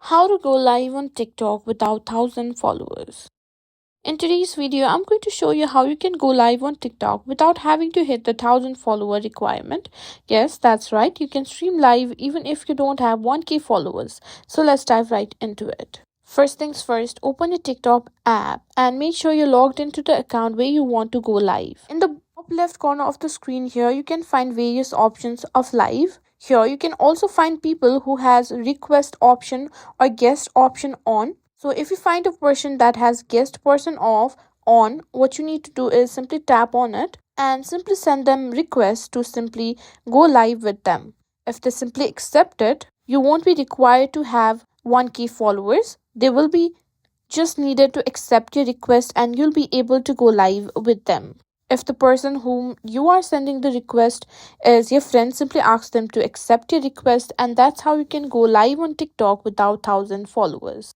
How to go live on TikTok without 1000 followers. In today's video, I'm going to show you how you can go live on TikTok without having to hit the 1000 follower requirement. Yes, that's right. You can stream live even if you don't have 1k followers. So let's dive right into it. First things first, open your TikTok app and make sure you're logged into the account where you want to go live. In the top left corner of the screen here, you can find various options of live. Here you can also find people who has request option or guest option on. So if you find a person that has guest person off on, what you need to do is simply tap on it and simply send them request to simply go live with them. If they simply accept it, you won't be required to have 1k followers. They will be just needed to accept your request and you'll be able to go live with them. If the person whom you are sending the request is your friend, simply ask them to accept your request, and that's how you can go live on TikTok without 1000 followers.